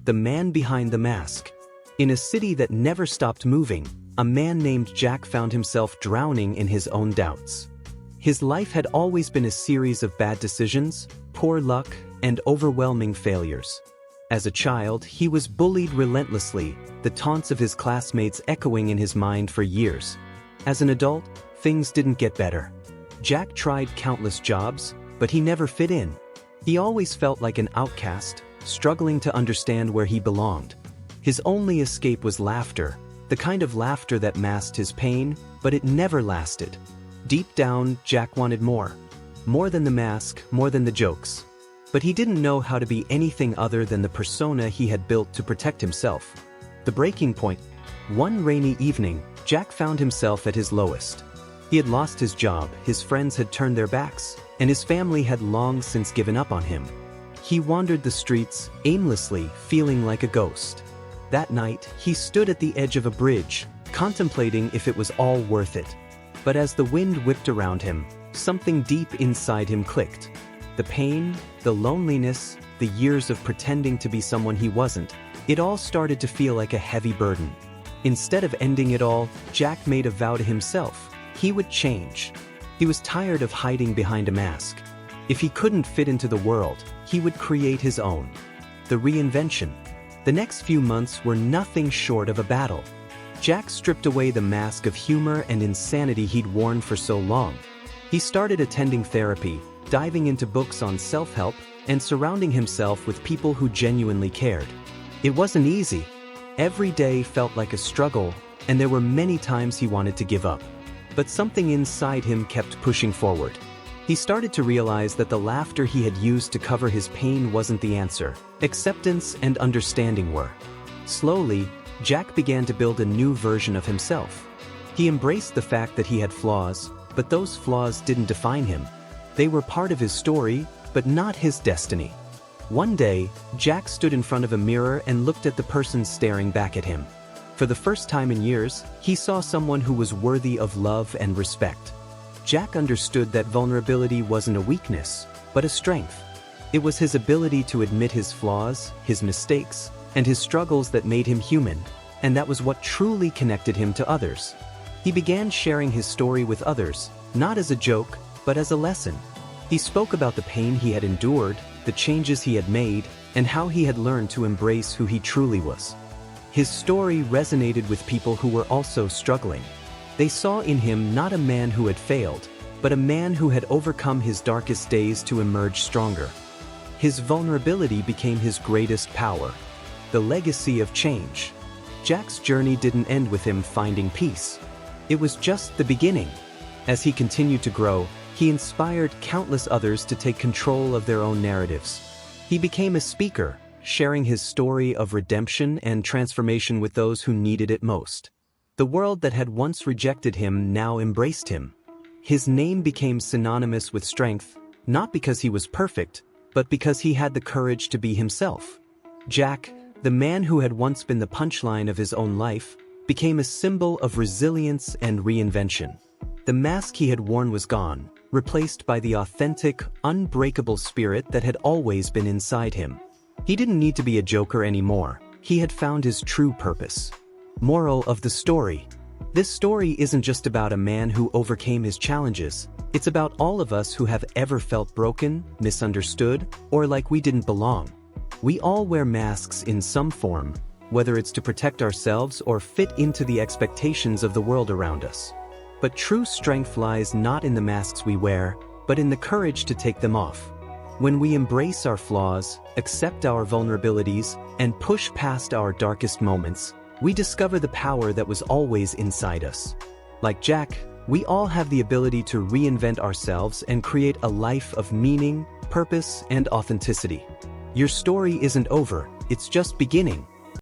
the man behind the mask. In a city that never stopped moving, a man named Jack found himself drowning in his own doubts. His life had always been a series of bad decisions, poor luck, and overwhelming failures. As a child, he was bullied relentlessly, the taunts of his classmates echoing in his mind for years. As an adult, things didn't get better. Jack tried countless jobs, but he never fit in. He always felt like an outcast, struggling to understand where he belonged. His only escape was laughter, the kind of laughter that masked his pain, but it never lasted. Deep down, Jack wanted more. More than the mask, more than the jokes. But he didn't know how to be anything other than the persona he had built to protect himself. The breaking point. One rainy evening, Jack found himself at his lowest. He had lost his job, his friends had turned their backs, and his family had long since given up on him. He wandered the streets, aimlessly, feeling like a ghost. That night, he stood at the edge of a bridge, contemplating if it was all worth it. But as the wind whipped around him, something deep inside him clicked. The pain, the loneliness, the years of pretending to be someone he wasn't, it all started to feel like a heavy burden. Instead of ending it all, Jack made a vow to himself. He would change. He was tired of hiding behind a mask. If he couldn't fit into the world, he would create his own. The reinvention. The next few months were nothing short of a battle. Jack stripped away the mask of humor and insanity he'd worn for so long. He started attending therapy, diving into books on self-help, and surrounding himself with people who genuinely cared. It wasn't easy. Every day felt like a struggle, and there were many times he wanted to give up. But something inside him kept pushing forward. He started to realize that the laughter he had used to cover his pain wasn't the answer. Acceptance and understanding were. Slowly, Jack began to build a new version of himself. He embraced the fact that he had flaws, but those flaws didn't define him. They were part of his story, but not his destiny. One day, Jack stood in front of a mirror and looked at the person staring back at him. For the first time in years, he saw someone who was worthy of love and respect. Jack understood that vulnerability wasn't a weakness, but a strength. It was his ability to admit his flaws, his mistakes, and his struggles that made him human, and that was what truly connected him to others. He began sharing his story with others, not as a joke, but as a lesson. He spoke about the pain he had endured, the changes he had made, and how he had learned to embrace who he truly was. His story resonated with people who were also struggling. They saw in him not a man who had failed, but a man who had overcome his darkest days to emerge stronger. His vulnerability became his greatest power, the legacy of change. Jack's journey didn't end with him finding peace. It was just the beginning. As he continued to grow, he inspired countless others to take control of their own narratives. He became a speaker, sharing his story of redemption and transformation with those who needed it most. The world that had once rejected him now embraced him. His name became synonymous with strength, not because he was perfect, but because he had the courage to be himself. Jack, the man who had once been the punchline of his own life, became a symbol of resilience and reinvention. The mask he had worn was gone, replaced by the authentic, unbreakable spirit that had always been inside him. He didn't need to be a joker anymore. He had found his true purpose. Moral of the story. This story isn't just about a man who overcame his challenges. It's about all of us who have ever felt broken, misunderstood, or like we didn't belong. We all wear masks in some form, whether it's to protect ourselves or fit into the expectations of the world around us. But true strength lies not in the masks we wear, but in the courage to take them off. When we embrace our flaws, accept our vulnerabilities, and push past our darkest moments, we discover the power that was always inside us. Like Jack, we all have the ability to reinvent ourselves and create a life of meaning, purpose, and authenticity. Your story isn't over, it's just beginning.